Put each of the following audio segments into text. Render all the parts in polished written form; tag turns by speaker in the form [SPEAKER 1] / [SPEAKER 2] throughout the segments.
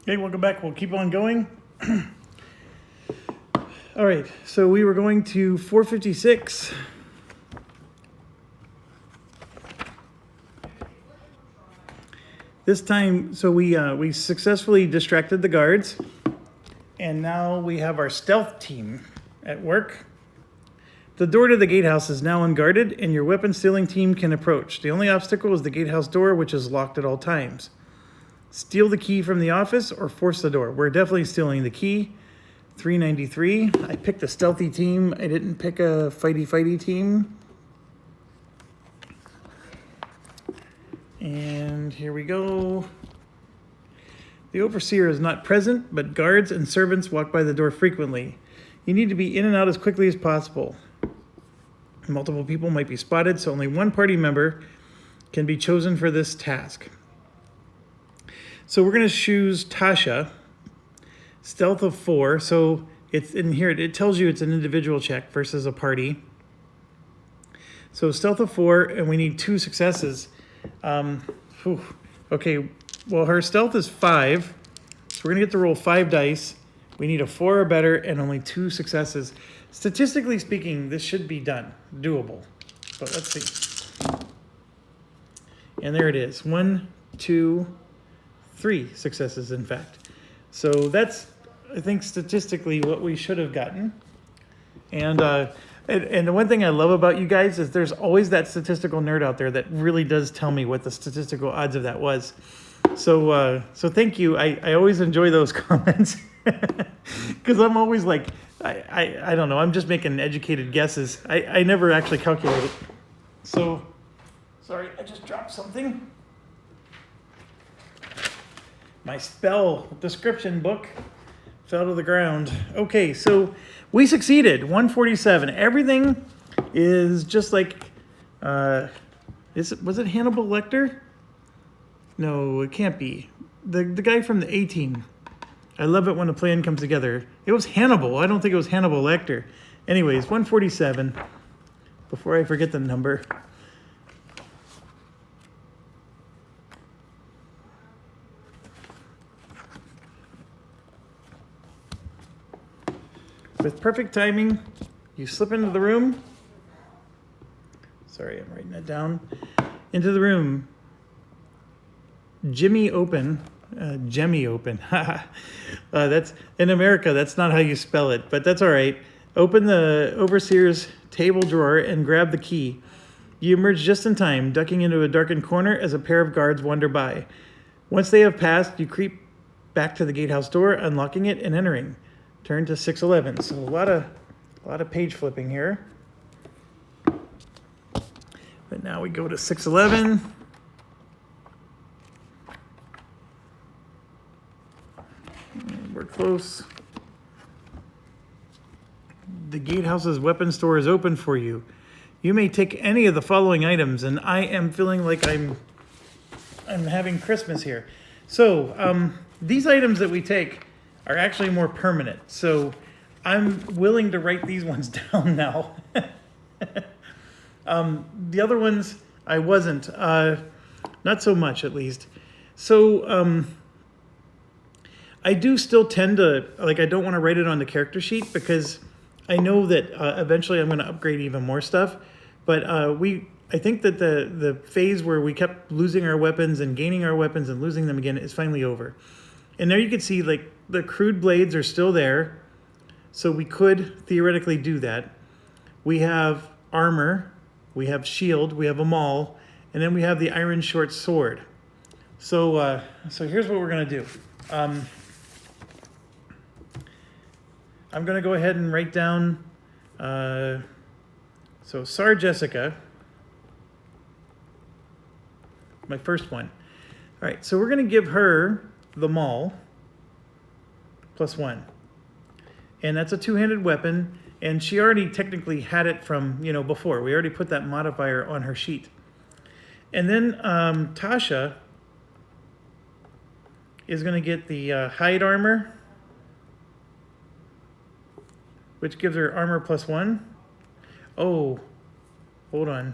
[SPEAKER 1] Okay, welcome back. We'll keep on going. All right, so we were going to 456. This time, so we successfully distracted the guards, and now we have our stealth team at work. The door to the gatehouse is now unguarded, and your weapon stealing team can approach. The only obstacle is the gatehouse door, which is locked at all times. Steal the key from the office or force the door. We're definitely stealing the key. 393. I picked a stealthy team. I didn't pick a fighty team. And here we go. The overseer is not present, but guards and servants walk by the door frequently. You need to be in and out as quickly as possible. Multiple people might be spotted, so only one party member can be chosen for this task. So we're going to choose Tasha. Stealth of 4, so it's in here. It tells you it's an individual check versus a party. So stealth of 4, and we need 2 successes. Okay, well, her stealth is 5, so we're gonna get to roll 5 dice. We need a 4 or better and only 2 successes. Statistically speaking, this should be done, doable. But let's see. And there it is. 1, 2, 3 successes, in fact. So that's, I think, statistically what we should have gotten. And the one thing I love about you guys is there's always that statistical nerd out there that really does tell me what the statistical odds of that was. So thank you. I always enjoy those comments because I'm always like, I don't know. I'm just making educated guesses. I never actually calculate it. So, sorry, I just dropped something. My spell description book fell to the ground. Okay, so we succeeded. 147. Everything is just like, was it Hannibal Lecter? No, it can't be. The guy from the A-Team. I love it when a plan comes together. It was Hannibal. I don't think it was Hannibal Lecter. Anyways, 147. Before I forget the number. With perfect timing, you slip into the room. Sorry, I'm writing that down. Into the room. Jimmy open. Jemmy open. That's in America. That's not how you spell it, but that's all right. Open the overseer's table drawer and grab the key. You emerge just in time, ducking into a darkened corner as a pair of guards wander by. Once they have passed, you creep back to the gatehouse door, unlocking it and entering. Turn to 611. So a lot of page flipping here. But now we go to 611. We're close. The gatehouse's weapon store is open for you. You may take any of the following items, and I am feeling like I'm having Christmas here. So these items that we take are actually more permanent. So I'm willing to write these ones down now. The other ones, I wasn't. Not so much, at least. So I do still tend to, like, I don't want to write it on the character sheet because I know that eventually I'm going to upgrade even more stuff. But I think that the phase where we kept losing our weapons and gaining our weapons and losing them again is finally over. And there you can see, like, the crude blades are still there, so we could theoretically do that. We have armor, we have shield, we have a maul, and then we have the iron short sword. So here's what we're gonna do. I'm gonna go ahead and write down. So Sar Jessica, my first one. All right, so we're gonna give her the maul. +1. And that's a 2-handed weapon, and she already technically had it from, before. We already put that modifier on her sheet. And then Tasha is going to get the hide armor, which gives her armor +1. Oh, hold on.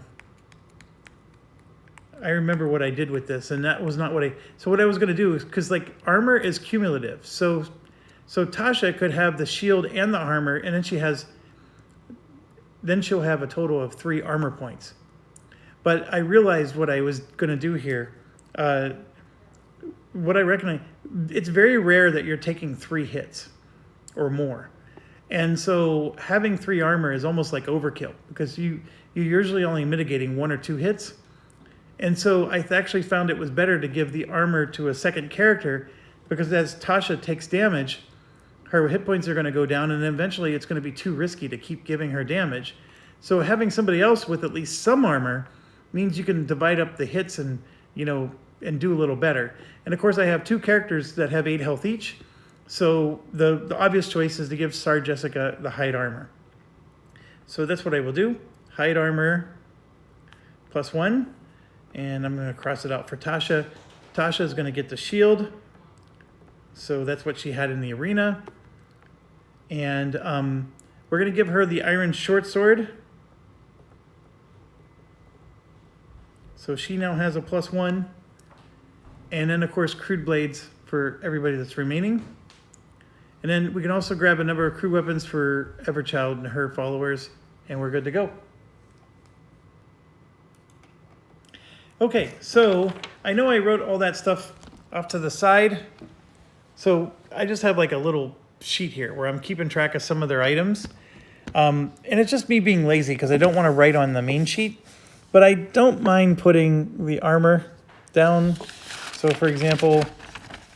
[SPEAKER 1] I remember what I did with this, and that was not what so what I was going to do is, because like armor is cumulative. So Tasha could have the shield and the armor, and then she'll have a total of 3 armor points. But I realized what I was going to do here. What I recognize, it's very rare that you're taking 3 hits or more. And so having 3 armor is almost like overkill, because you're usually only mitigating 1 or 2 hits. And so I actually found it was better to give the armor to a second character, because as Tasha takes damage, her hit points are going to go down, and eventually it's going to be too risky to keep giving her damage. So having somebody else with at least some armor means you can divide up the hits and, and do a little better. And of course I have 2 characters that have 8 health each. So the obvious choice is to give Sarah Jessica the hide armor. So that's what I will do. Hide armor +1. And I'm going to cross it out for Tasha. Tasha is going to get the shield. So that's what she had in the arena. And we're going to give her the iron short sword. So she now has a +1. And then, of course, crude blades for everybody that's remaining. And then we can also grab a number of crude weapons for Everchild and her followers, and we're good to go. Okay, so I know I wrote all that stuff off to the side. So I just have like a little sheet here where I'm keeping track of some of their items. And it's just me being lazy because I don't want to write on the main sheet. But I don't mind putting the armor down. So for example,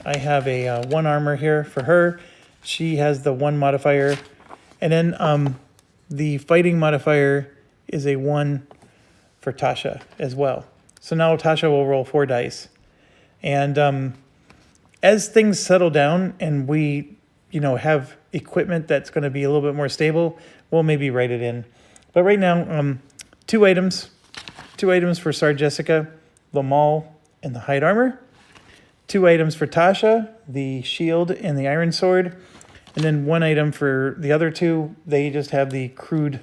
[SPEAKER 1] I have a 1 armor here for her. She has the 1 modifier. And then the fighting modifier is a 1 for Tasha as well. So now Tasha will roll 4 dice. And as things settle down and we, have equipment that's going to be a little bit more stable, we'll maybe write it in. But right now, 2 items. 2 items for Sarah Jessica, the maul and the hide armor. 2 items for Tasha, the shield and the iron sword. And then 1 item for the other 2. They just have the crude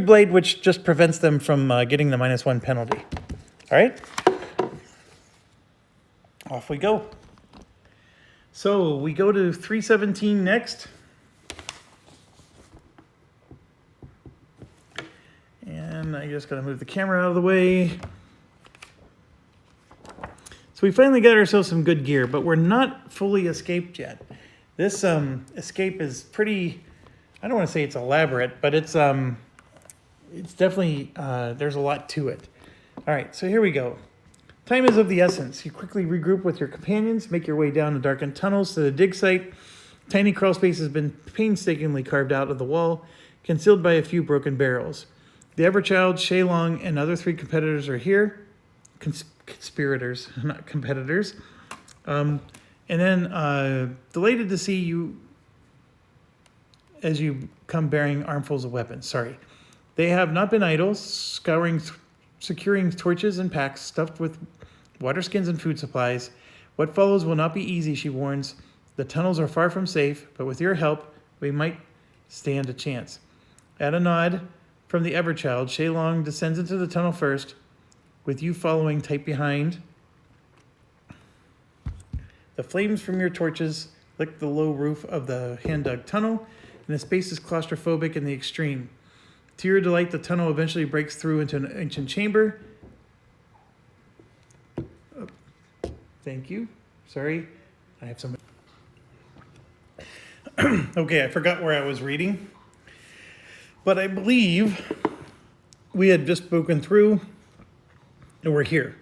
[SPEAKER 1] blade, which just prevents them from getting the -1 penalty. All right? Off we go. So we go to 317 next. And I just got to move the camera out of the way. So we finally got ourselves some good gear, but we're not fully escaped yet. This escape is pretty, I don't want to say it's elaborate, but it's definitely, there's a lot to it. All right, so here we go. Time is of the essence. You quickly regroup with your companions, make your way down the darkened tunnels to the dig site. Tiny crawl space has been painstakingly carved out of the wall, concealed by a few broken barrels. The Everchild, Shaylong, and other 3 competitors are here. Conspirators, not competitors. And then delighted to see you as you come bearing armfuls of weapons. Sorry. They have not been idle, securing torches and packs stuffed with water skins and food supplies. What follows will not be easy, she warns. The tunnels are far from safe, but with your help, we might stand a chance. At a nod from the Everchild, Shaylong descends into the tunnel first, with you following tight behind. The flames from your torches lick the low roof of the hand-dug tunnel, and the space is claustrophobic in the extreme. To your delight, the tunnel eventually breaks through into an ancient chamber. Oh, thank you. Sorry, I have some. Okay, I forgot where I was reading. But I believe we had just spoken through, and we're here.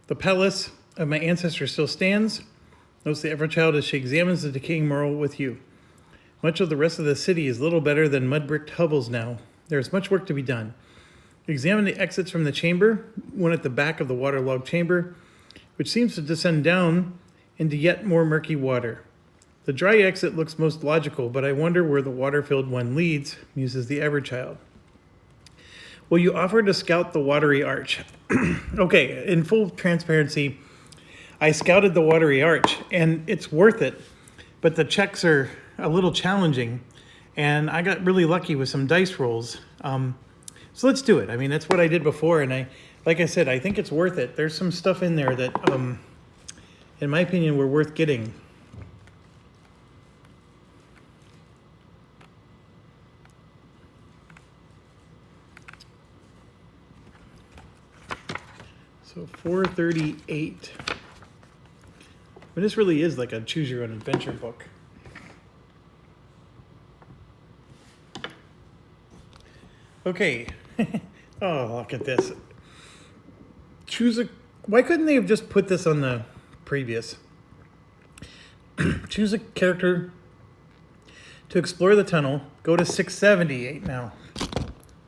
[SPEAKER 1] The palace of my ancestors still stands. Notes the Everchild as she examines the decaying mural with you. Much of the rest of the city is little better than mud-bricked hovels now. There is much work to be done. Examine the exits from the chamber, one at the back of the waterlogged chamber, which seems to descend down into yet more murky water. The dry exit looks most logical, but I wonder where the water-filled one leads, muses the Everchild. Will you offer to scout the watery arch? Okay, in full transparency, I scouted the watery arch, and it's worth it, but the checks are a little challenging, and I got really lucky with some dice rolls. So let's do it. I mean, that's what I did before, and like I said, I think it's worth it. There's some stuff in there that, in my opinion, were worth getting. So 438. I mean, this really is like a choose your own adventure book. Okay. Oh, look at this. Why couldn't they have just put this on the previous? Choose a character to explore the tunnel. Go to 678 now.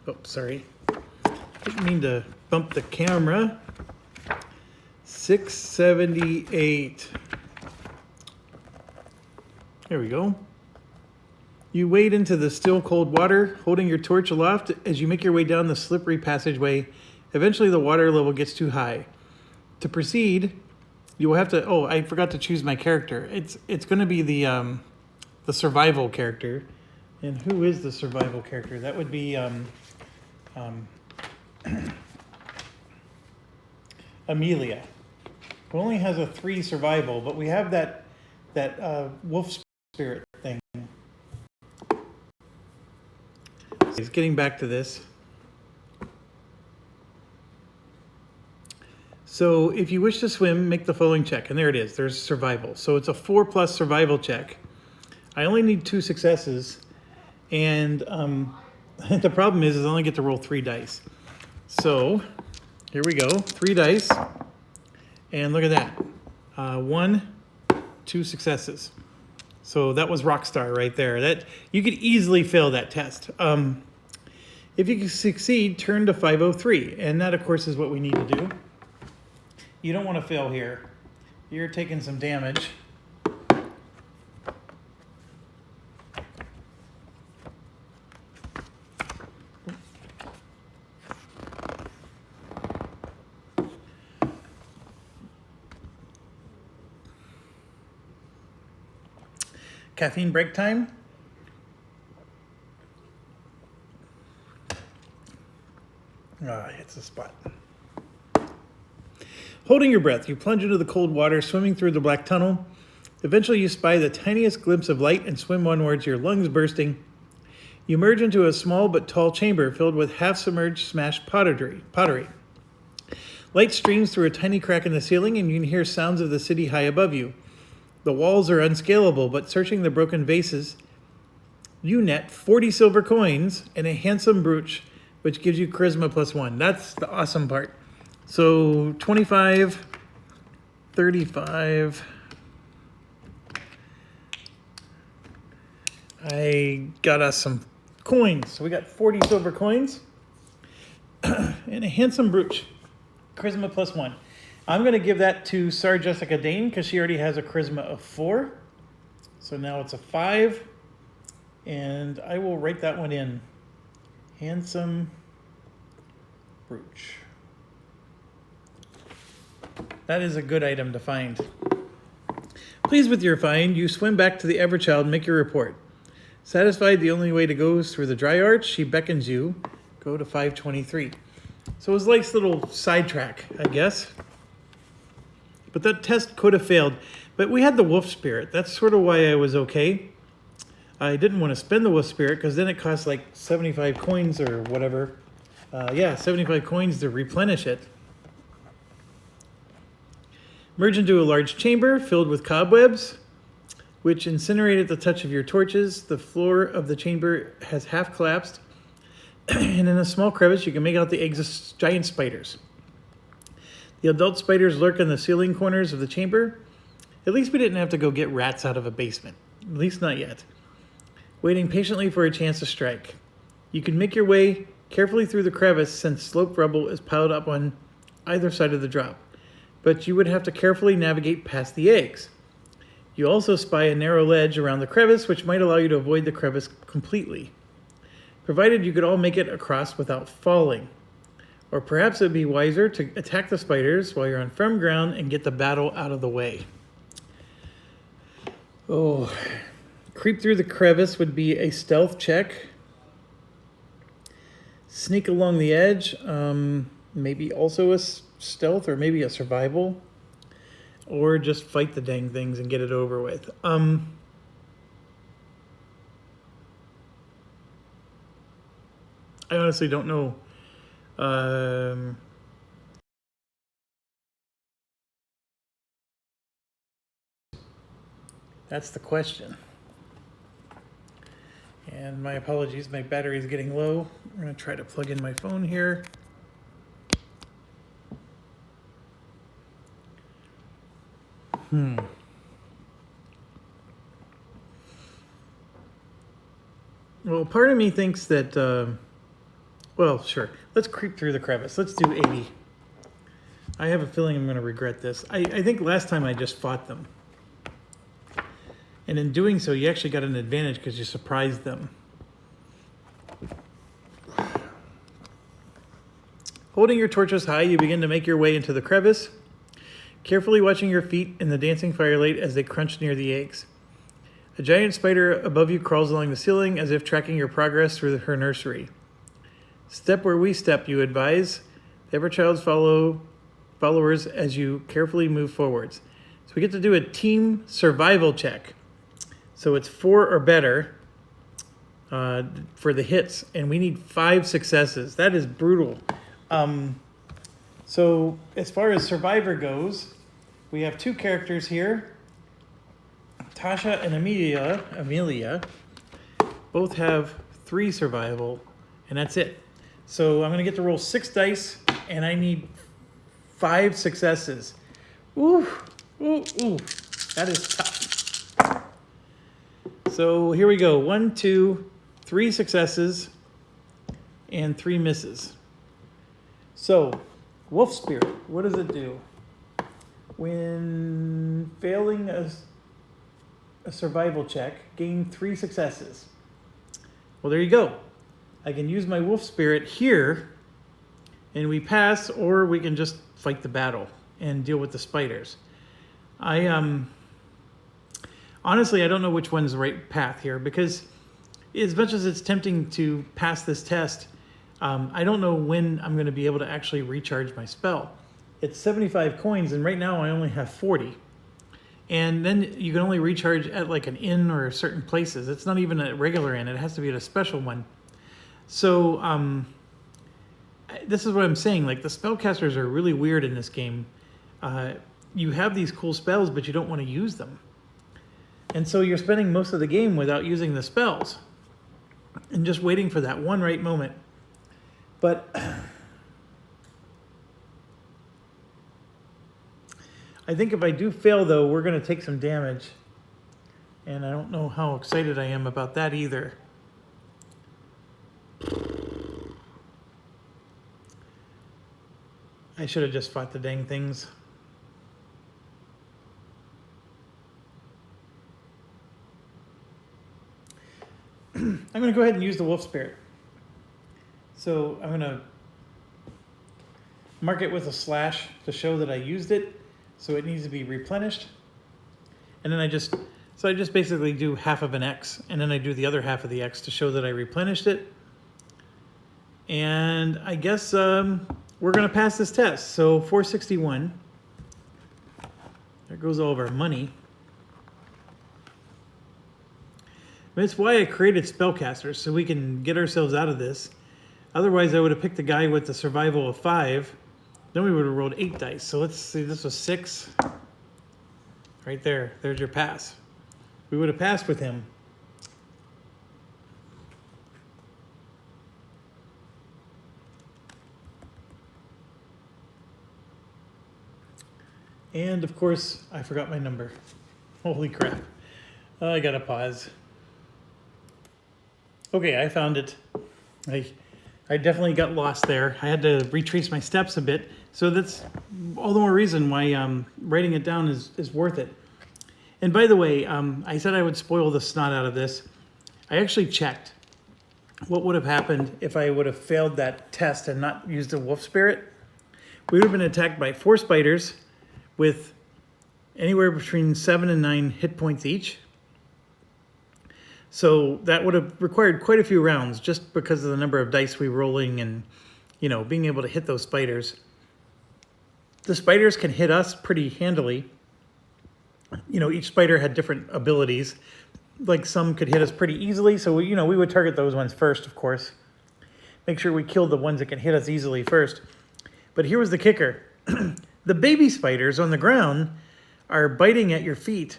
[SPEAKER 1] Oh, sorry. Didn't mean to bump the camera. 678. There we go. You wade into the still cold water, holding your torch aloft as you make your way down the slippery passageway. Eventually the water level gets too high. To proceed, you will have to, oh, I forgot to choose my character. It's going to be the survival character. And who is the survival character? That would be Amelia, who only has a 3 survival, but we have that wolf spirit thing. He's getting back to this. So if you wish to swim, make the following check. And there it is. There's survival. So it's a 4+ survival check. I only need 2 successes. And the problem is I only get to roll 3 dice. So here we go. 3 dice. And look at that. 1, 2 successes. So that was Rockstar right there. That you could easily fail that test. If you succeed, turn to 503. And that, of course, is what we need to do. You don't want to fail here. You're taking some damage. Caffeine break time. Ah, it's a spot. Holding your breath, you plunge into the cold water, swimming through the black tunnel. Eventually, you spy the tiniest glimpse of light and swim onwards, your lungs bursting. You emerge into a small but tall chamber filled with half-submerged smashed pottery. Light streams through a tiny crack in the ceiling, and you can hear sounds of the city high above you. The walls are unscalable, but searching the broken vases, you net 40 silver coins and a handsome brooch, which gives you charisma +1. That's the awesome part. So 25, 35. I got us some coins. So we got 40 silver coins and a handsome brooch. Charisma +1. I'm going to give that to Sar Jessica Dane because she already has a charisma of 4. So now it's a 5. And I will write that one in. Handsome brooch. That is a good item to find. Pleased with your find, you swim back to the Everchild and make your report. Satisfied the only way to go is through the dry arch, she beckons you. Go to 523. So it was like a little sidetrack, I guess. But that test could have failed. But we had the wolf spirit. That's sort of why I was okay. I didn't want to spend the wolf spirit because then it costs like 75 coins or whatever. 75 coins to replenish it. Merge into a large chamber filled with cobwebs, which incinerate at the touch of your torches. The floor of the chamber has half collapsed, and in a small crevice you can make out the eggs of giant spiders. The adult spiders lurk in the ceiling corners of the chamber. At least we didn't have to go get rats out of a basement. At least not yet. Waiting patiently for a chance to strike. You can make your way carefully through the crevice since sloped rubble is piled up on either side of the drop. But you would have to carefully navigate past the eggs. You also spy a narrow ledge around the crevice, which might allow you to avoid the crevice completely, provided you could all make it across without falling. Or perhaps it would be wiser to attack the spiders while you're on firm ground and get the battle out of the way. Oh, creep through the crevice would be a stealth check. Sneak along the edge. maybe also a stealth or maybe a survival, or just fight the dang things and get it over with. I honestly don't know. That's the question. And my apologies, my battery is getting low. I'm going to try to plug in my phone here. Well, part of me thinks that, well, sure. Let's creep through the crevice. Let's do 80. I have a feeling I'm going to regret this. I think last time I just fought them. And in doing so, you actually got an advantage because you surprised them. Holding your torches high, you begin to make your way into the crevice, carefully watching your feet in the dancing firelight as they crunch near the eggs. A giant spider above you crawls along the ceiling as if tracking your progress through her nursery. Step where we step, you advise the Everchild's followers as you carefully move forwards. So we get to do a team survival check. So it's 4 or better for the hits, and we need 5 successes. That is brutal. So as far as Survivor goes, we have 2 characters here. Tasha and Amelia both have 3 survival, and that's it. So I'm going to get to roll 6 dice, and I need 5 successes. Ooh, ooh, ooh. That is tough. So here we go. 1, 2, 3 successes, and 3 misses. So, Wolf Spirit, what does it do? When failing a survival check, gain 3 successes. Well, there you go. I can use my Wolf Spirit here, and we pass, or we can just fight the battle and deal with the spiders. Honestly, I don't know which one's the right path here, because as much as it's tempting to pass this test, I don't know when I'm going to be able to actually recharge my spell. It's 75 coins, and right now I only have 40. And then you can only recharge at like an inn or certain places. It's not even a regular inn. It has to be at a special one. So this is what I'm saying. Like, the spellcasters are really weird in this game. You have these cool spells, but you don't want to use them. And so you're spending most of the game without using the spells and just waiting for that one right moment. But I think if I do fail, though, we're going to take some damage. And I don't know how excited I am about that either. I should have just fought the dang things. I'm going to go ahead and use the Wolf Spirit. So I'm going to mark it with a slash to show that I used it. So it needs to be replenished. And then I just basically do half of an X, and then I do the other half of the X to show that I replenished it. And I guess we're going to pass this test. So 461. There goes all of our money. That's why I created spellcasters, so we can get ourselves out of this. Otherwise, I would have picked the guy with the survival of 5. Then we would have rolled 8 dice. So let's see, this was 6. Right there. There's your pass. We would have passed with him. And, of course, I forgot my number. Holy crap. I gotta pause. Okay, I found it. I definitely got lost there. I had to retrace my steps a bit. So that's all the more reason why writing it down is worth it. And by the way, I said I would spoil the snot out of this. I actually checked what would have happened if I would have failed that test and not used the Wolf Spirit. We would have been attacked by 4 spiders with anywhere between 7 and 9 hit points each. So that would have required quite a few rounds just because of the number of dice we were rolling and you know, being able to hit those spiders. The spiders can hit us pretty handily. You know, each spider had different abilities. Like some could hit us pretty easily, so we would target those ones first, of course. Make sure we kill the ones that can hit us easily first. But here was the kicker. The baby spiders on the ground are biting at your feet.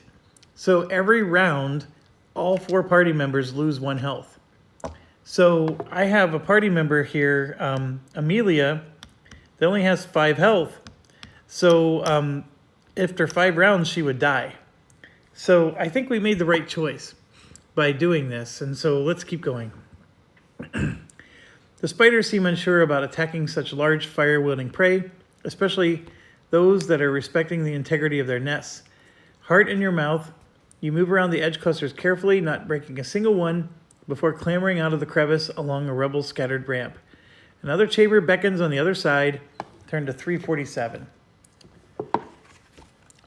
[SPEAKER 1] So every round, all 4 party members lose 1 health. So I have a party member here, Amelia, that only has 5 health. So after 5 rounds, she would die. So I think we made the right choice by doing this. And so let's keep going. The spiders seem unsure about attacking such large fire-wielding prey, especially those that are respecting the integrity of their nests. Heart in your mouth, you move around the edge clusters carefully, not breaking a single one, before clambering out of the crevice along a rebel's scattered ramp. Another chamber beckons on the other side. Turn to 347.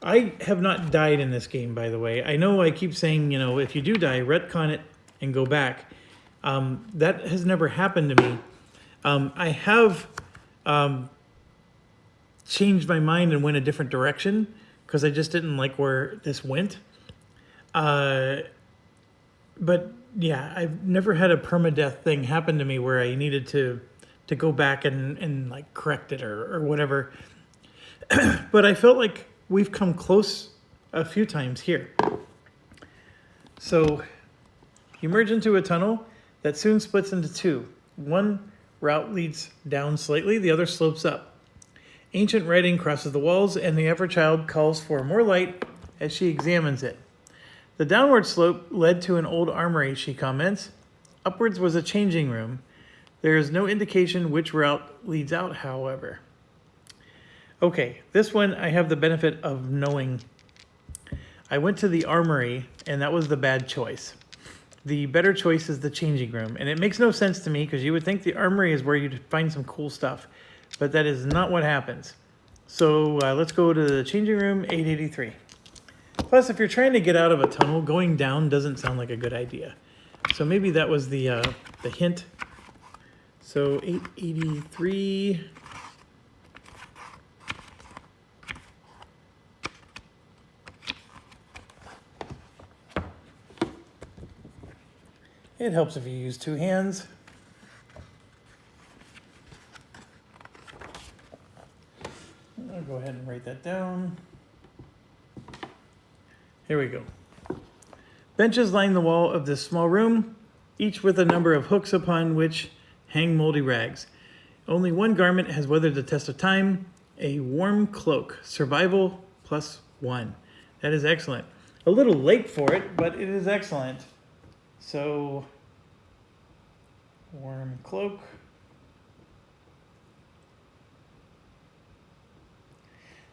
[SPEAKER 1] I have not died in this game, by the way. I know I keep saying, you know, if you do die, retcon it and go back. That has never happened to me. I have changed my mind and went a different direction because I just didn't like where this went. But yeah, I've never had a permadeath thing happen to me where I needed to go back and like correct it or whatever. But I felt like we've come close a few times here. So you merge into a tunnel that soon splits into 2. One route leads down slightly, the other slopes up. Ancient writing crosses the walls, and the Everchild calls for more light as she examines it. The downward slope led to an old armory, she comments. Upwards was a changing room. There is no indication which route leads out, however. Okay, this one I have the benefit of knowing. I went to the armory, and that was the bad choice. The better choice is the changing room, and it makes no sense to me because you would think the armory is where you'd find some cool stuff, but that is not what happens. So let's go to the changing room, 883. Plus, if you're trying to get out of a tunnel, going down doesn't sound like a good idea. So maybe that was the hint. So 883. It helps if you use 2 hands. I'll go ahead and write that down. Here we go. Benches line the wall of this small room, each with a number of hooks upon which hang moldy rags. Only one garment has weathered the test of time, a warm cloak, survival +1. That is excellent. A little late for it, but it is excellent. So, warm cloak.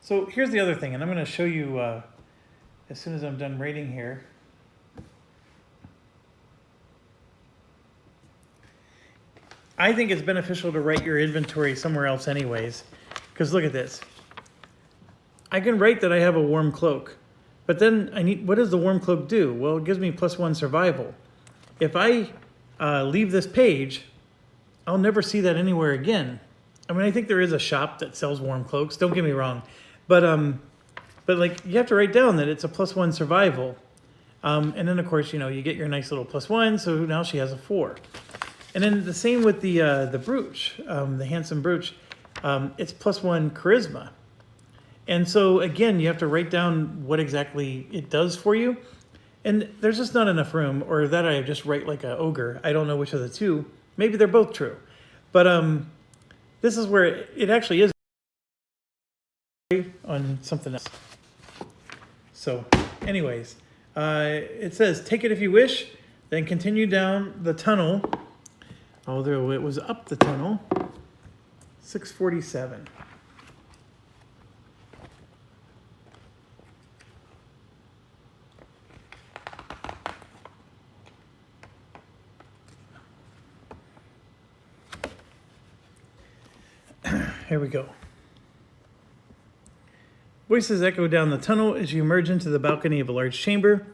[SPEAKER 1] So here's the other thing, and I'm going to show you as soon as I'm done rating here. I think it's beneficial to write your inventory somewhere else anyways, because look at this. I can write that I have a warm cloak, but then what does the warm cloak do? Well, it gives me +1 survival. If I leave this page, I'll never see that anywhere again. I mean, I think there is a shop that sells warm cloaks, don't get me wrong, but like you have to write down that it's a +1 survival. And then of course, you know, you get your nice little +1, so now she has a 4. And then the same with the brooch, the handsome brooch. It's +1 charisma. And so again, you have to write down what exactly it does for you. And there's just not enough room, or that I just write like a ogre. I don't know which of the two. Maybe they're both true. But this is where it actually is on something else. So anyways, it says, take it if you wish, then continue down the tunnel. Although it was up the tunnel, 647. Here we go. Voices echo down the tunnel as you emerge into the balcony of a large chamber.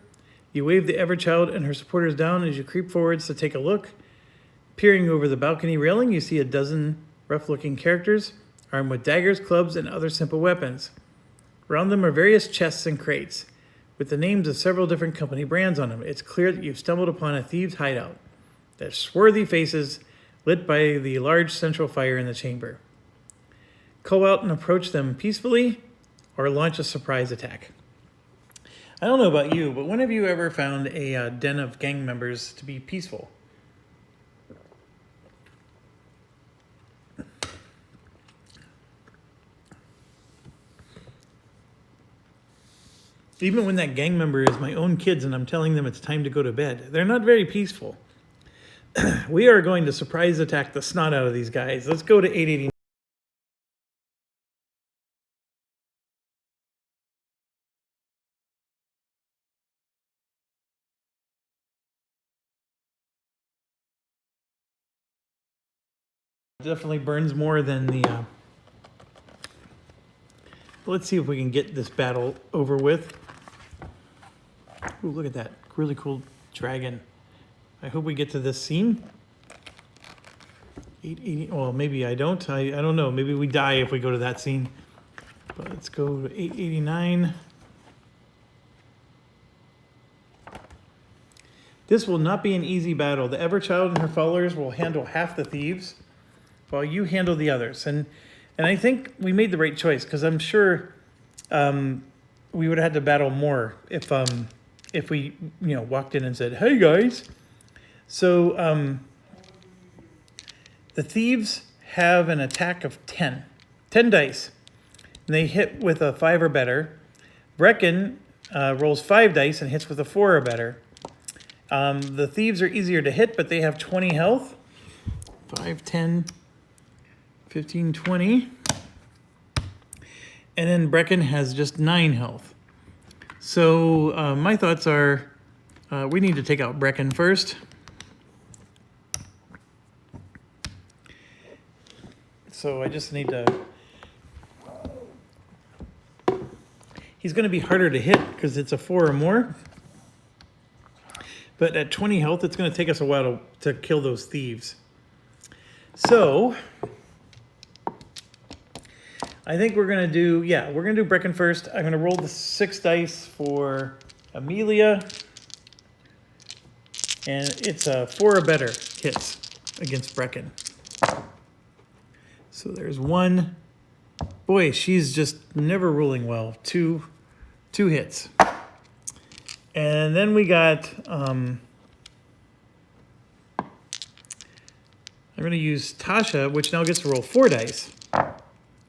[SPEAKER 1] You wave the Everchild and her supporters down as you creep forwards to take a look. Peering over the balcony railing, you see a dozen rough-looking characters, armed with daggers, clubs, and other simple weapons. Around them are various chests and crates, with the names of several different company brands on them. It's clear that you've stumbled upon a thieves' hideout. Their swarthy faces lit by the large central fire in the chamber. Go out and approach them peacefully, or launch a surprise attack. I don't know about you, but when have you ever found a den of gang members to be peaceful? Even when that gang member is my own kids and I'm telling them it's time to go to bed, they're not very peaceful. We are going to surprise attack the snot out of these guys. Let's go to 889. Definitely burns more than the... Let's see if we can get this battle over with. Ooh, look at that. Really cool dragon. I hope we get to this scene. 880. Well, maybe I don't. I don't know. Maybe we die if we go to that scene. But let's go to 889. This will not be an easy battle. The Everchild and her followers will handle half the thieves, while you handle the others. And I think we made the right choice, because I'm sure we would have had to battle more if we walked in and said, "Hey guys." So the thieves have an attack of 10 dice, and they hit with a 5 or better. Brecken rolls 5 dice and hits with a 4 or better. The thieves are easier to hit, but they have 20 health. 5, 10, 15, 20. And then Brecken has just 9 health. So my thoughts are we need to take out Brecken first. So I just need to... He's going to be harder to hit because it's a 4 or more. But at 20 health, it's going to take us a while to kill those thieves. So I think we're going to do, we're going to do Brecken first. I'm going to roll the 6 dice for Amelia. And it's a 4 or better hits against Brecken. So there's 1. Boy, she's just never rolling well. 2 hits. And then we got, I'm going to use Tasha, which now gets to roll 4 dice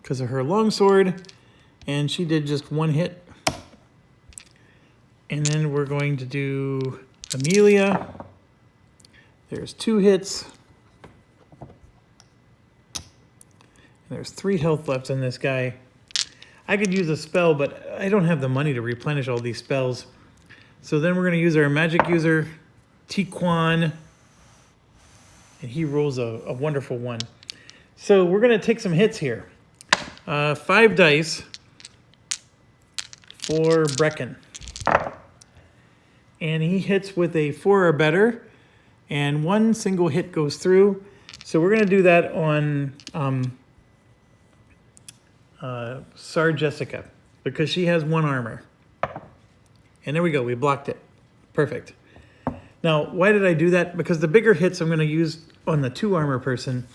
[SPEAKER 1] because of her longsword, and she did just 1 hit. And then we're going to do Amelia. There's 2 hits. There's 3 health left on this guy. I could use a spell, but I don't have the money to replenish all these spells. So then we're going to use our magic user, Tiquan, and he rolls a wonderful 1. So we're going to take some hits here. 5 dice for Brecken. And he hits with a 4 or better, and 1 single hit goes through. So we're going to do that on Sar Jessica, because she has 1 armor. And there we go, we blocked it. Perfect. Now, why did I do that? Because the bigger hits I'm going to use on the 2 armor person,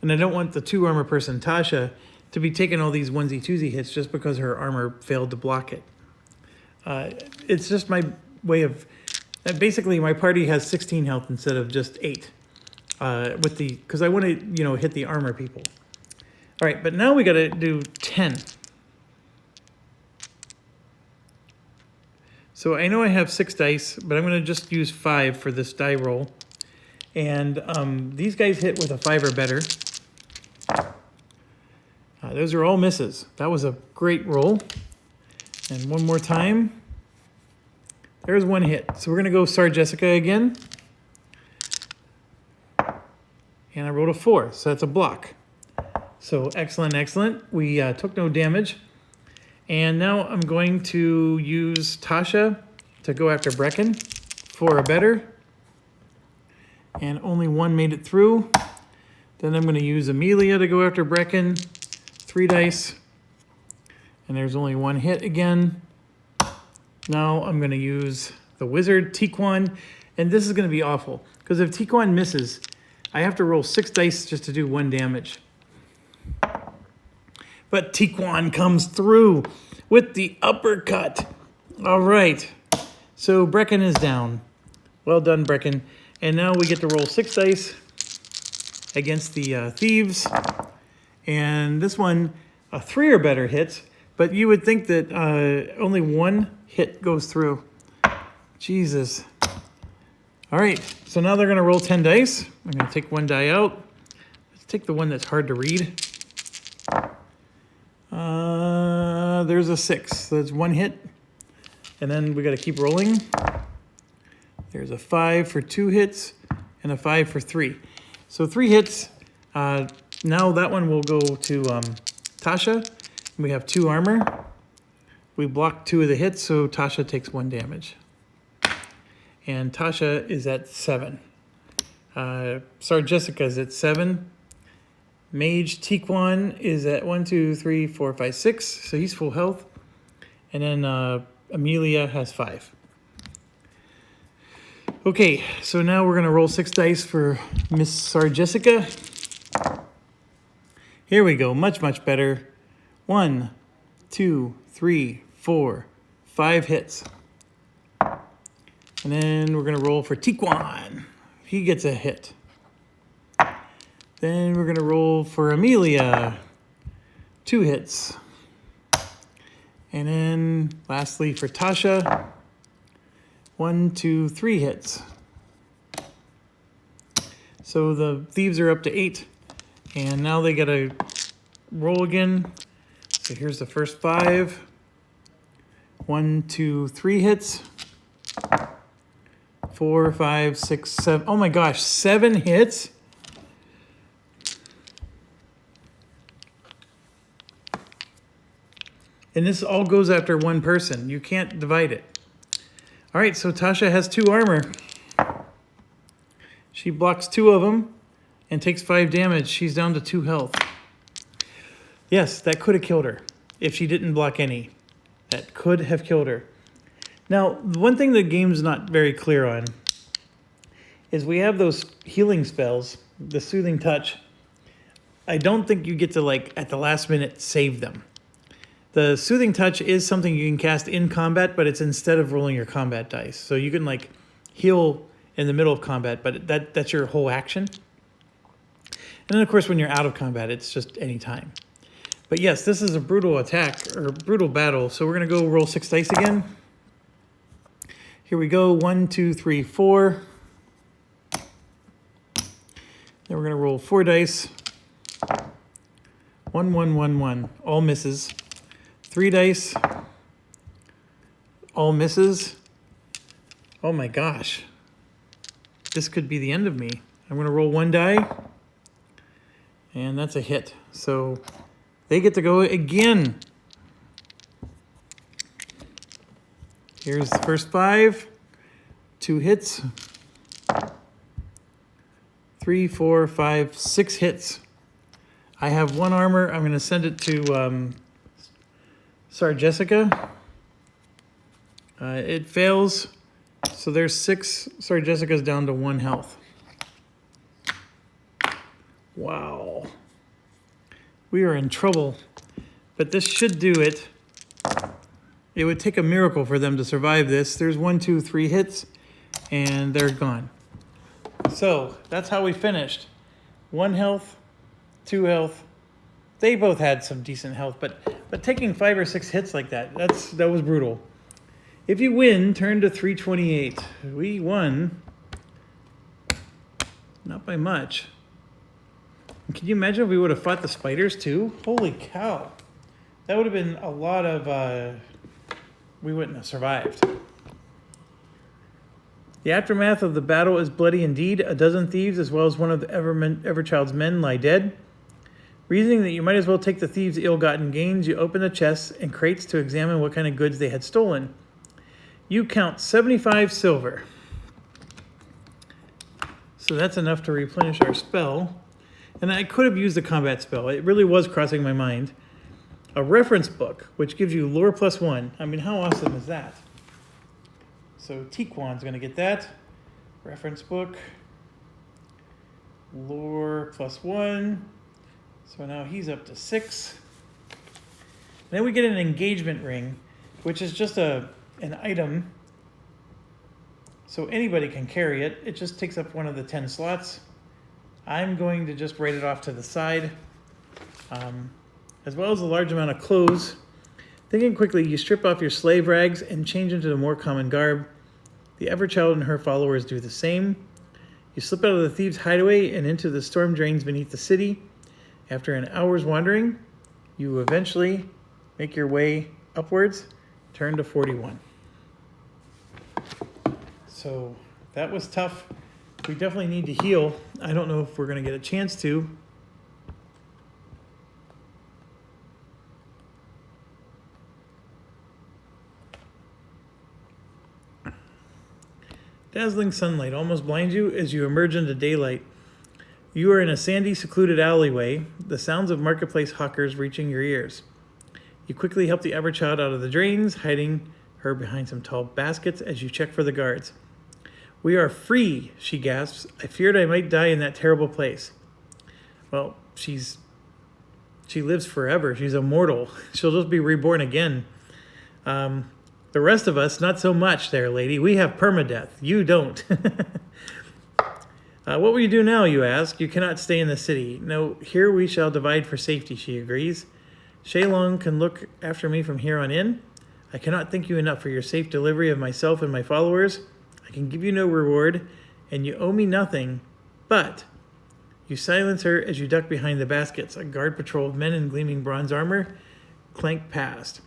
[SPEAKER 1] and I don't want the 2 armor person, Tasha, to be taking all these onesie-twosie hits just because her armor failed to block it. It's just my way of... basically, my party has 16 health instead of just 8. Because I want to, hit the armor people. All right, but now we got to do 10. So I know I have 6 dice, but I'm going to just use 5 for this die roll. And these guys hit with a 5 or better. Those are all misses. That was a great roll. And one more time. There's 1 hit. So we're going to go Sar Jessica again. And I rolled a 4, so that's a block. So excellent, excellent. We took no damage. And now I'm going to use Tasha to go after Brecken, 4 or better. And only 1 made it through. Then I'm going to use Amelia to go after Brecken. 3 dice. And there's only 1 hit again. Now I'm going to use the wizard, Tiquan. And this is going to be awful. Because if Tiquan misses, I have to roll 6 dice just to do 1 damage. But Tiquan comes through with the uppercut. All right. So Brecken is down. Well done, Brecken. And now we get to roll 6 dice against the thieves. And this one, 3 or better hits. But you would think that only 1 hit goes through. Jesus. All right. So now they're going to roll 10 dice. I'm going to take 1 die out. Let's take the one that's hard to read. There's a 6. So that's 1 hit. And then we got to keep rolling. There's a 5 for 2 hits and a 5 for 3. So 3 hits. Now that one will go to Tasha. We have 2 armor. We blocked 2 of the hits, so Tasha takes 1 damage. And Tasha is at 7. Sorry, Jessica is at 7. Mage Tiquan is at 1, 2, 3, 4, 5, 6. So he's full health. And then Amelia has 5. Okay, so now we're going to roll 6 dice for Miss Sarah Jessica. Here we go. Much, much better. 1, 2, 3, 4, 5 hits. And then we're going to roll for Tiquan. He gets a hit. Then we're going to roll for Amelia. 2 hits. And then lastly for Tasha. 1, 2, 3 hits. So the thieves are up to 8. And now they got to roll again. So here's the first 5. 1, 2, 3 hits. 4, 5, 6, 7. Oh my gosh, 7 hits? And this all goes after 1 person. You can't divide it. All right, so Tasha has 2 armor. She blocks 2 of them and takes 5 damage. She's down to 2 health. Yes, that could have killed her if she didn't block any. That could have killed her. Now, one thing the game's not very clear on is we have those healing spells, the Soothing Touch. I don't think you get to, like, at the last minute, save them. The Soothing Touch is something you can cast in combat, but it's instead of rolling your combat dice. So you can, like, heal in the middle of combat, but that's your whole action. And then, of course, when you're out of combat, it's just any time. But yes, this is a brutal attack, or brutal battle. So we're going to go roll 6 dice again. Here we go. 1, 2, 3, 4. Then we're going to roll 4 dice. 1, 1, 1, 1. All misses. 3 dice. All misses. Oh my gosh. This could be the end of me. I'm going to roll 1 die. And that's a hit. So they get to go again. Here's the first 5. 2 hits. 3, 4, 5, 6 hits. I have 1 armor. I'm going to send it to Sarah Jessica. It fails. So there's 6. Sarah Jessica's down to 1 health. Wow. We are in trouble. But this should do it. It would take a miracle for them to survive this. There's 1, 2, 3 hits, and they're gone. So that's how we finished. 1 health, 2 health. They both had some decent health, but taking 5 or 6 hits like that was brutal. If you win, turn to 328. We won. Not by much. Can you imagine if we would have fought the spiders too? Holy cow. That would have been a lot of... we wouldn't have survived. The aftermath of the battle is bloody indeed. A dozen thieves, as well as one of the Everchild's men, lie dead. Reasoning that you might as well take the thieves' ill-gotten gains, you open the chests and crates to examine what kind of goods they had stolen. You count 75 silver. So that's enough to replenish our spell. And I could have used a combat spell. It really was crossing my mind. A reference book, which gives you lore +1. I mean, how awesome is that? So Tiquan's going to get that. Reference book. Lore +1. So now he's up to 6. Then we get an engagement ring, which is just an item. So anybody can carry it. It just takes up one of the 10 slots. I'm going to just write it off to the side. As well as a large amount of clothes. Thinking quickly, you strip off your slave rags and change into the more common garb. The Everchild and her followers do the same. You slip out of the thieves' hideaway and into the storm drains beneath the city. After an hour's wandering, you eventually make your way upwards, turn to 41. So that was tough. We definitely need to heal. I don't know if we're going to get a chance to. Dazzling sunlight almost blinds you as you emerge into daylight. You are in a sandy, secluded alleyway, the sounds of marketplace hawkers reaching your ears. You quickly help the Everchild out of the drains, hiding her behind some tall baskets as you check for the guards. "We are free," she gasps. "I feared I might die in that terrible place." Well, she lives forever. She's immortal. She'll just be reborn again. The rest of us, not so much there, lady. We have Perma Death. You don't. What will you do now, you ask? You cannot stay in the city. No, here we shall divide for safety, she agrees. Shaylong can look after me from here on in. I cannot thank you enough for your safe delivery of myself and my followers. I can give you no reward, and you owe me nothing, but... You silence her as you duck behind the baskets. A guard patrol of men in gleaming bronze armor clank past,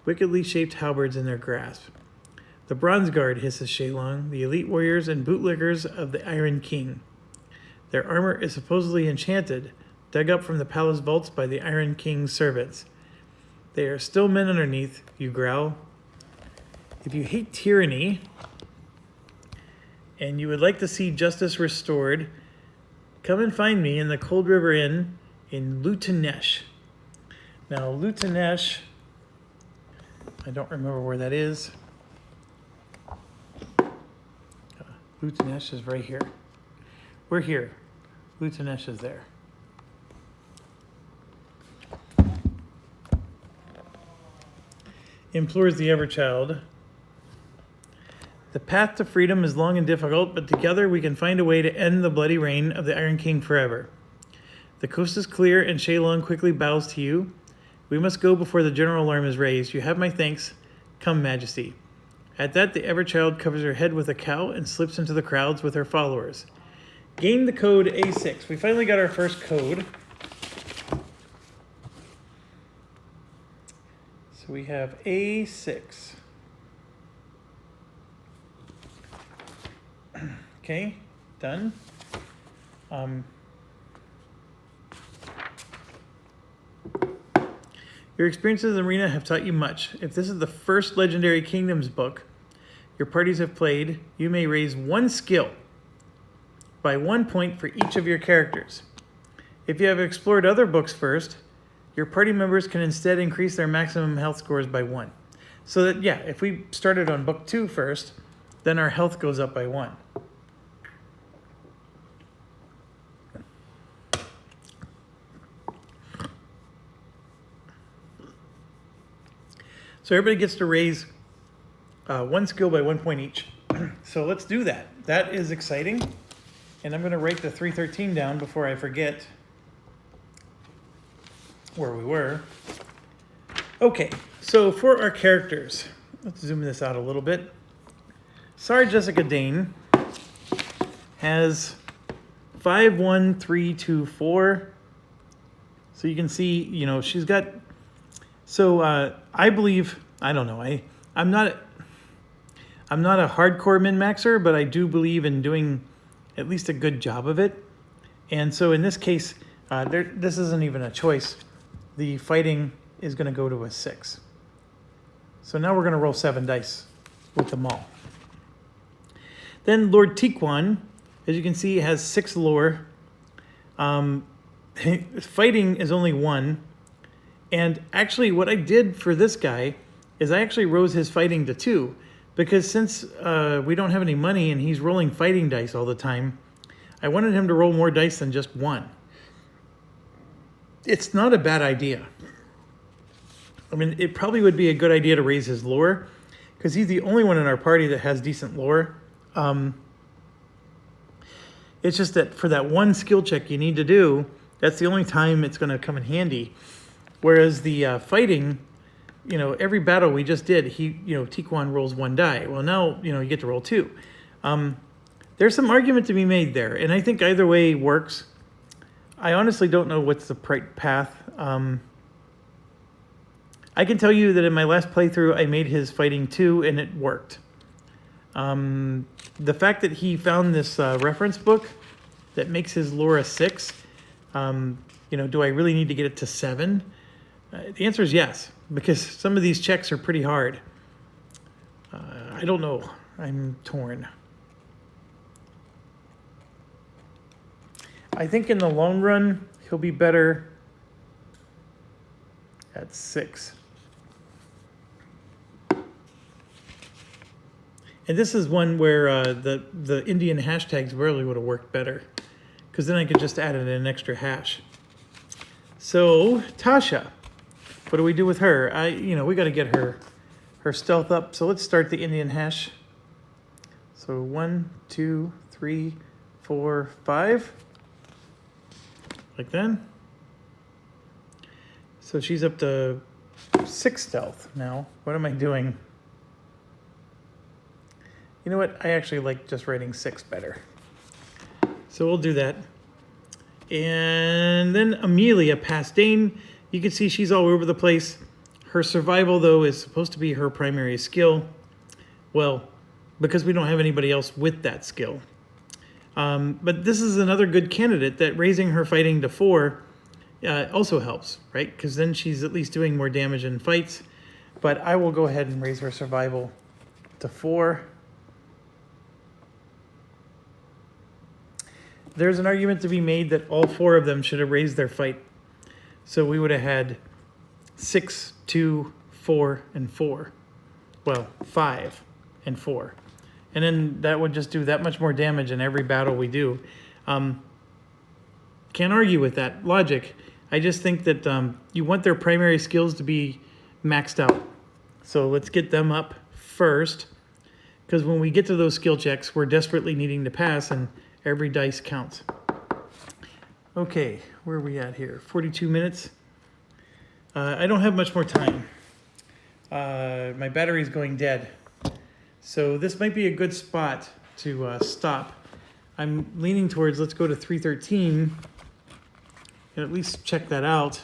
[SPEAKER 1] wickedly shaped halberds in their grasp. "The Bronze Guard," hisses Shaylong, "the elite warriors and bootlickers of the Iron King. Their armor is supposedly enchanted, dug up from the palace vaults by the Iron King's servants. They are still men underneath," you growl. "If you hate tyranny and you would like to see justice restored, come and find me in the Cold River Inn in Lutanesh." Now, Lutanesh, I don't remember where that is. Lutanesh is right here. We're here. Lutanesh is there. Implores the Everchild. "The path to freedom is long and difficult, but together we can find a way to end the bloody reign of the Iron King forever. The coast is clear, and Shaylong quickly bows to you. We must go before the general alarm is raised. You have my thanks. Come, Majesty." At that, the Everchild covers her head with a cowl and slips into the crowds with her followers. Gain the code A6. We finally got our first code. So we have A6. Okay, done. Your experiences in Arena have taught you much. If this is the first Legendary Kingdoms book your parties have played, you may raise 1 skill by 1 point for each of your characters. If you have explored other books first, your party members can instead increase their maximum health scores by 1. So that, yeah, if we started on book 2 first, then our health goes up by 1. So everybody gets to raise 1 skill by 1 point each. So let's do that. That is exciting. And I'm going to write the 313 down before I forget where we were. Okay, so for our characters, let's zoom this out a little bit. Sarah Jessica Dane has 5, 1, 3, 2, 4. So you can see, you know, she's got... So I believe, I don't know, I'm not a hardcore min-maxer, but I do believe in doing at least a good job of it. And so in this case, this isn't even a choice. The fighting is going to go to a 6. So now we're going to roll 7 dice with them all. Then Lord Tiquan, as you can see, has 6 lore. Fighting is only 1. And actually what I did for this guy is I actually rose his fighting to 2. Because since we don't have any money and he's rolling fighting dice all the time, I wanted him to roll more dice than just 1. It's not a bad idea. I mean, it probably would be a good idea to raise his lore, because he's the only one in our party that has decent lore. It's just that for that 1 skill check you need to do, that's the only time it's going to come in handy. Whereas the fighting, every battle we just did, Tiquan rolls 1 die. Well, now, you get to roll 2. There's some argument to be made there, and I think either way works. I honestly don't know what's the right path. I can tell you that in my last playthrough, I made his fighting 2, and it worked. The fact that he found this reference book that makes his lore a 6, do I really need to get it to 7? The answer is yes, because some of these checks are pretty hard. I don't know. I'm torn. I think in the long run, he'll be better at 6. And this is one where the Indian hashtags really would have worked better, because then I could just add in an extra hash. So Tasha, what do we do with her? We got to get her stealth up. So let's start the Indian hash. So 1, 2, 3, 4, 5. Like that. So she's up to 6 stealth now. What am I doing? You know what? I actually like just writing 6 better. So we'll do that. And then Amelia Pastain. You can see she's all over the place. Her survival, though, is supposed to be her primary skill. Well, because we don't have anybody else with that skill. But this is another good candidate that raising her fighting to 4 also helps, right? Because then she's at least doing more damage in fights. But I will go ahead and raise her survival to 4. There's an argument to be made that all 4 of them should have raised their fight. So we would have had 6, 2, 4, and 4. Well, 5 and 4. And then that would just do that much more damage in every battle we do. Can't argue with that logic. I just think that you want their primary skills to be maxed out. So let's get them up first. Because when we get to those skill checks, we're desperately needing to pass, and every dice counts. Okay, where are we at here? 42 minutes. I don't have much more time. My battery's going dead. So this might be a good spot to stop. I'm leaning towards, let's go to 313 and at least check that out.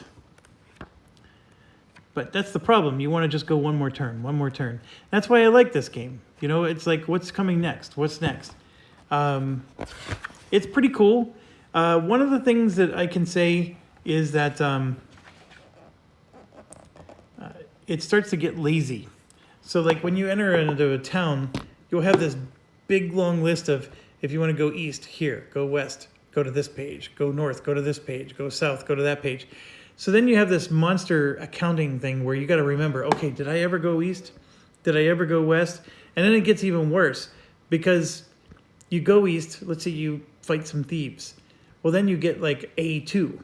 [SPEAKER 1] But that's the problem. You want to just go one more turn. That's why I like this game. It's like, what's coming next? What's next? It's pretty cool. One of the things that I can say is that it starts to get lazy. So like when you enter into a town, you'll have this big long list of, if you want to go east, here, go west, go to this page, go north, go to this page, go south, go to that page. So then you have this monster accounting thing where you got to remember, okay, did I ever go east? Did I ever go west? And then it gets even worse because you go east, let's say you fight some thieves. Well, then you get like A2.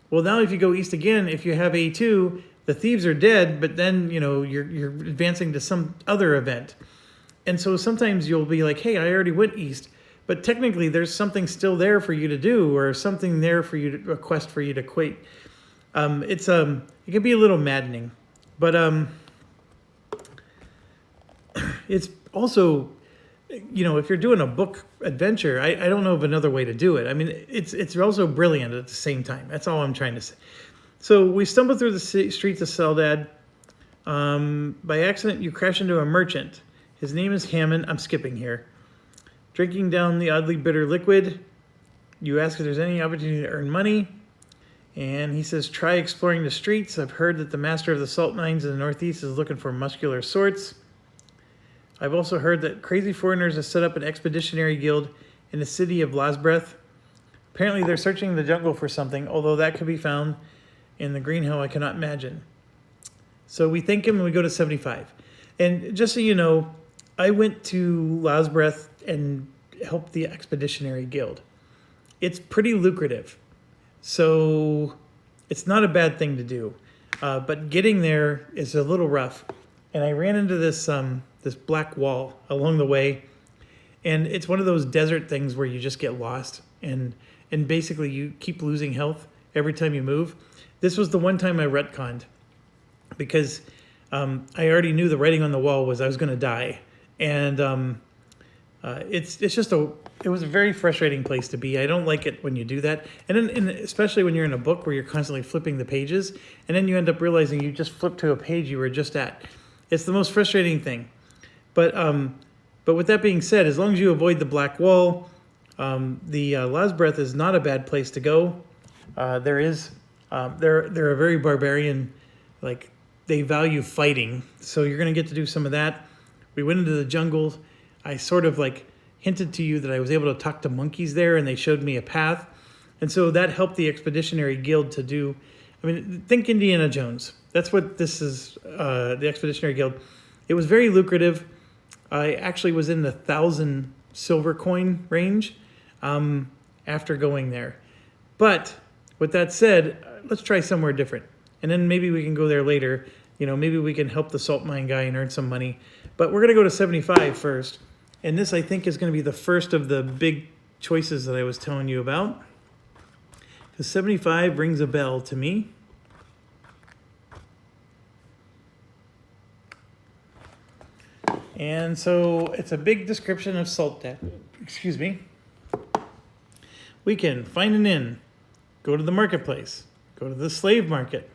[SPEAKER 1] Well, now if you go east again, if you have A2, the thieves are dead, but then, you're advancing to some other event. And so sometimes you'll be like, hey, I already went east, but technically there's something still there for you to do, or something there for you to, a quest for you to quit. It can be a little maddening, but it's also, if you're doing a book adventure, I don't know of another way to do it. I mean, it's also brilliant at the same time. That's all I'm trying to say. So we stumble through the streets of Seldad. By accident, you crash into a merchant. His name is Hammond. I'm skipping here. Drinking down the oddly bitter liquid. You ask if there's any opportunity to earn money. And he says, try exploring the streets. I've heard that the master of the salt mines in the northeast is looking for muscular sorts. I've also heard that crazy foreigners have set up an expeditionary guild in the city of Lasbreth. Apparently they're searching the jungle for something, although that could be found in the green hill, I cannot imagine. So we thank him and we go to 75. And just so you know, I went to Lasbreth and helped the Expeditionary Guild. It's pretty lucrative. So it's not a bad thing to do. But getting there is a little rough. And I ran into this this black wall along the way. And it's one of those desert things where you just get lost. And basically you keep losing health every time you move. This was the one time I retconned. Because I already knew the writing on the wall was I was going to die. And it's just it was a very frustrating place to be. I don't like it when you do that. And then especially when you're in a book where you're constantly flipping the pages. And then you end up realizing you just flipped to a page you were just at. It's the most frustrating thing. But with that being said, as long as you avoid the black wall, the Lasbreth is not a bad place to go. They're a very barbarian, like they value fighting. So you're going to get to do some of that. We went into the jungle. I sort of like hinted to you that I was able to talk to monkeys there and they showed me a path. And so that helped the Expeditionary Guild to do, I mean, think Indiana Jones. That's what this is, the Expeditionary Guild. It was very lucrative. I actually was in the 1,000 silver coin range after going there. But with that said, let's try somewhere different. And then maybe we can go there later. You know, maybe we can help the salt mine guy and earn some money. But we're going to go to 75 first. And this, I think, is going to be the first of the big choices that I was telling you about. Because 75 rings a bell to me. And so it's a big description of salt debt. Excuse me. We can find an inn, go to the marketplace, go to the slave market,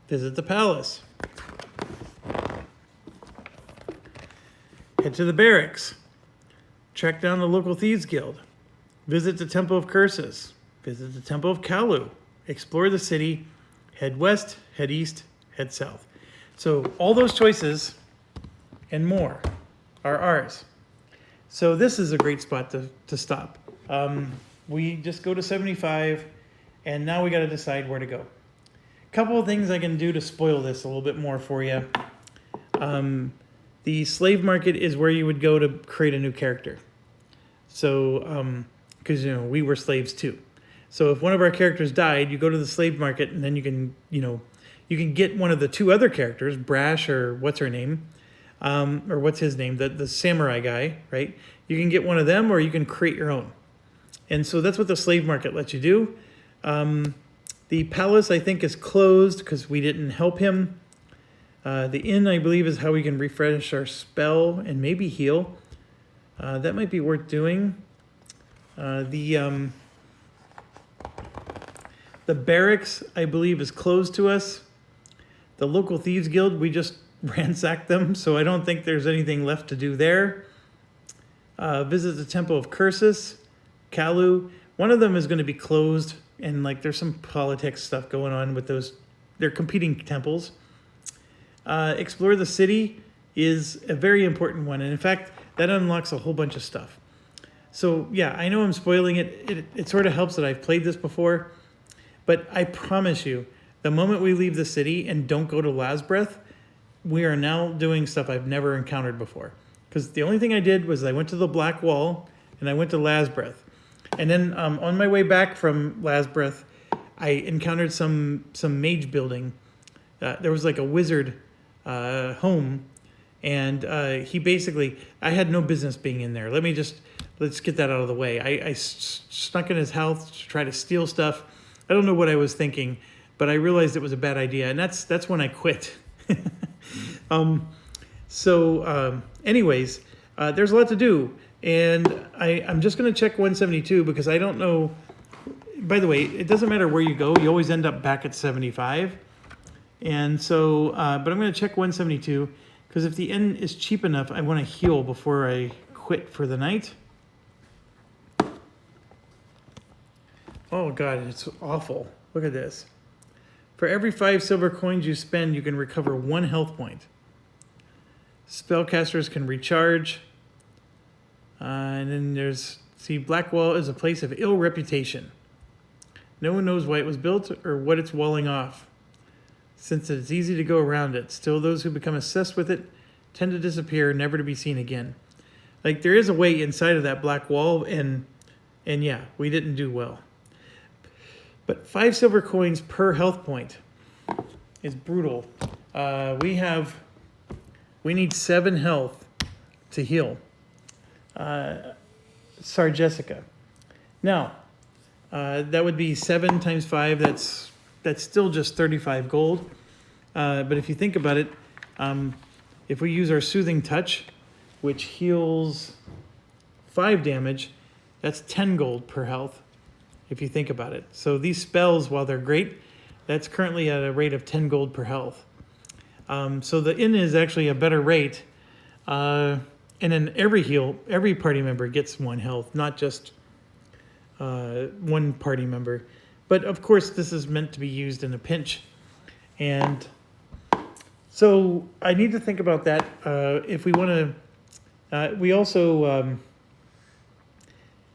[SPEAKER 1] visit the palace, head to the barracks, track down the local thieves guild, visit the Temple of Curses, visit the Temple of Kalu, explore the city, head west, head east, head south. So all those choices and more are ours. So this is a great spot to stop. We just go to 75 and now we got to decide where to go. Couple of things I can do to spoil this a little bit more for you. The slave market is where you would go to create a new character. So, because, you know, we were slaves too. So if one of our characters died, you go to the slave market and then you can, you know, you can get one of the two other characters, Brash or what's her name, or what's his name, the samurai guy, right? You can get one of them or you can create your own. And so that's what the slave market lets you do. The palace, I think, is closed because we didn't help him. The inn, I believe, is how we can refresh our spell and maybe heal. That might be worth doing. The barracks, I believe, is closed to us. The local thieves guild, we just ransacked them, so I don't think there's anything left to do there. Visit the Temple of Curses, Kalu. One of them is going to be closed, and like there's some politics stuff going on with those. They're competing temples. Explore the city is a very important one, and in fact, that unlocks a whole bunch of stuff. So yeah, I know I'm spoiling it. It sort of helps that I've played this before, but I promise you, the moment we leave the city and don't go to Lasbreth, we are now doing stuff I've never encountered before. Because the only thing I did was I went to the Black Wall and I went to Lasbreth. And then on my way back from Lasbreth, I encountered some mage building. There was like a wizard home, and he basically, I had no business being in there. Let's get that out of the way. I snuck in his house to try to steal stuff. I don't know what I was thinking, but I realized it was a bad idea, and that's when I quit. Anyways, there's a lot to do, and I'm just going to check 172 because I don't know. By the way, it doesn't matter where you go. You always end up back at 75. And so, but I'm going to check 172 because if the inn is cheap enough, I want to heal before I quit for the night. Oh God, it's awful. Look at this. For every 5 silver coins you spend, you can recover 1 health point. Spellcasters can recharge. And then there's See, Blackwall is a place of ill reputation. No one knows why it was built or what it's walling off. Since it's easy to go around it, still those who become obsessed with it tend to disappear, never to be seen again. Like, there is a way inside of that black wall, and yeah, we didn't do well. But 5 silver coins per health point is brutal. We need 7 health to heal. Jessica. Now, that would be 7 times 5. That's still just 35 gold. But if you think about it, if we use our Soothing Touch, which heals 5 damage, that's 10 gold per health, if you think about it. So these spells, while they're great, that's currently at a rate of 10 gold per health. So the inn is actually a better rate. And then every party member gets 1 health, not just one party member. But of course, this is meant to be used in a pinch. And so I need to think about that. If we want to, we also,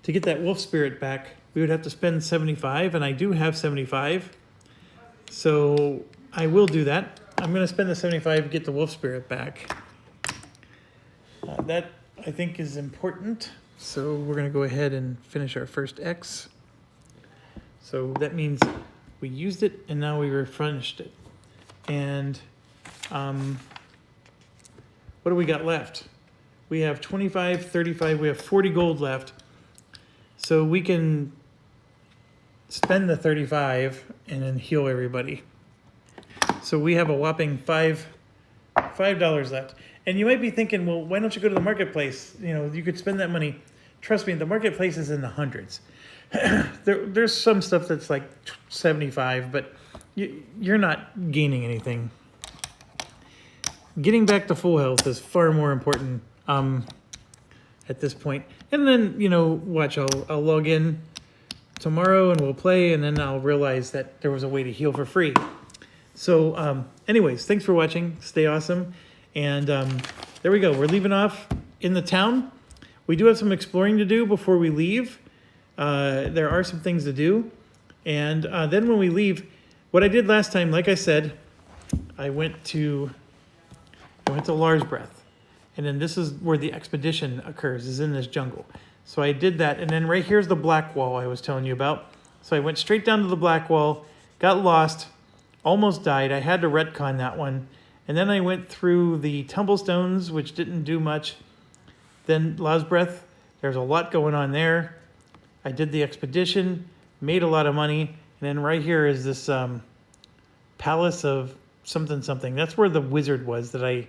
[SPEAKER 1] to get that wolf spirit back, we would have to spend 75, and I do have 75. So I will do that. I'm going to spend the 75 to get the wolf spirit back. That, I think, is important. So we're going to go ahead and finish our first X. So that means we used it, and now we refreshed it. And what do we got left? We have 25, 35, we have 40 gold left. So we can spend the 35 and then heal everybody. So we have a whopping $5 left. And you might be thinking, well, why don't you go to the marketplace? You know, you could spend that money. Trust me, the marketplace is in the hundreds. There's some stuff that's like 75, but you're not gaining anything. Getting back to full health is far more important at this point. And then, you know, watch, I'll log in tomorrow and we'll play, and then I'll realize that there was a way to heal for free. So anyways, thanks for watching. Stay awesome. And there we go. We're leaving off in the town. We do have some exploring to do before we leave. There are some things to do. And then when we leave, what I did last time, like I said, I went to Lars Breath. And then this is where the expedition occurs, is in this jungle. So I did that. And then right here's the black wall I was telling you about. So I went straight down to the black wall, got lost, almost died. I had to retcon that one. And then I went through the tumblestones, which didn't do much. Then Lars Breath, there's a lot going on there. I did the expedition, made a lot of money. And then right here is this palace of something something. That's where the wizard was that I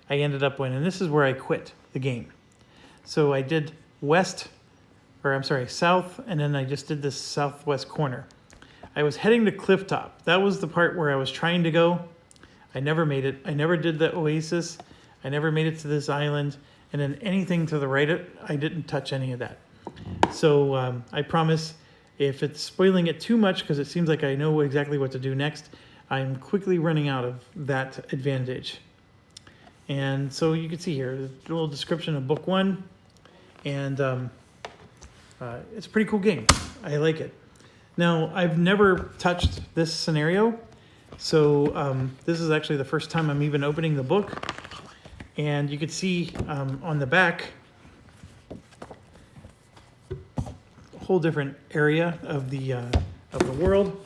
[SPEAKER 1] ended up in. And this is where I quit the game. So I did south, and then I just did this southwest corner. I was heading to Clifftop. That was the part where I was trying to go. I never made it. I never did the oasis. I never made it to this island. And then anything to the right, I didn't touch any of that. So I promise, if it's spoiling it too much, because it seems like I know exactly what to do next, I'm quickly running out of that advantage. And so you can see here, a little description of book 1. And it's a pretty cool game. I like it. Now, I've never touched this scenario. So this is actually the first time I'm even opening the book. And you can see on the back, a whole different area of the world.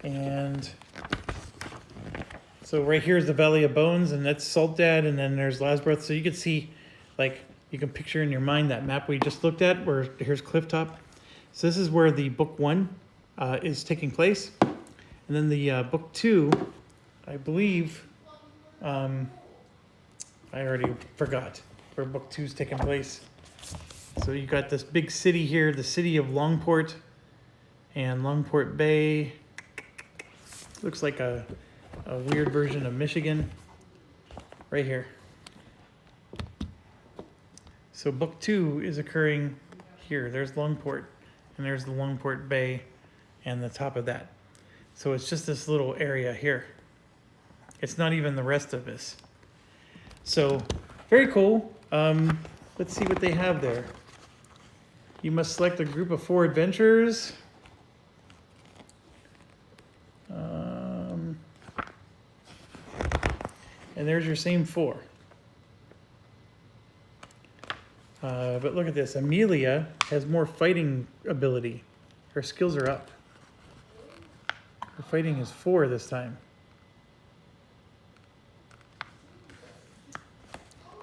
[SPEAKER 1] And so right here is the Valley of Bones, and that's Saltdad, and then there's Lasbroth. So you can see, like, you can picture in your mind that map we just looked at, where here's Clifftop. So this is where the book 1 is taking place. And then the book 2, I believe, I already forgot where book 2 is taking place. So you got this big city here, the city of Longport and Longport Bay. Looks like a weird version of Michigan right here. So book 2 is occurring here. There's Longport, and there's the Longport Bay and the top of that. So it's just this little area here. It's not even the rest of this. So very cool. Let's see what they have there. You must select a group of 4 adventurers. And there's your same 4. But look at this. Amelia has more fighting ability. Her skills are up. Her fighting is 4 this time.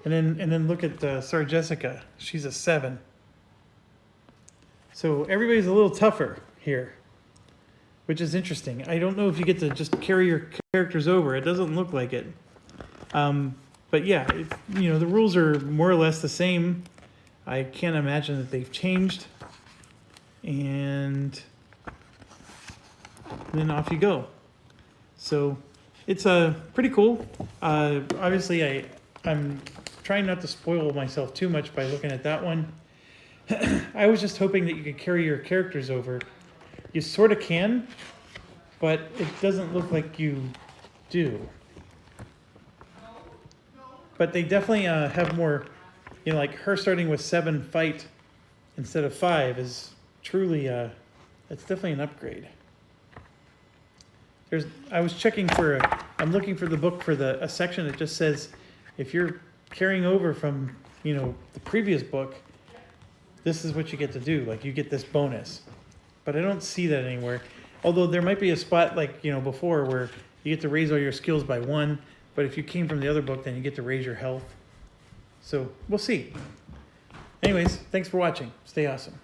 [SPEAKER 1] And then look at Sarah Jessica. She's a 7. So everybody's a little tougher here, which is interesting. I don't know if you get to just carry your characters over. It doesn't look like it. But yeah, the rules are more or less the same. I can't imagine that they've changed. And then off you go. So it's pretty cool. Obviously, I'm trying not to spoil myself too much by looking at that one. I was just hoping that you could carry your characters over. You sort of can, but it doesn't look like you do. But they definitely have more, like her starting with 7 fight instead of 5 is truly, it's definitely an upgrade. I was checking I'm looking for the book for a section that just says, if you're carrying over from, the previous book, this is what you get to do. Like, you get this bonus. But I don't see that anywhere. Although there might be a spot like, before where you get to raise all your skills by 1. But if you came from the other book, then you get to raise your health. So we'll see. Anyways, thanks for watching. Stay awesome.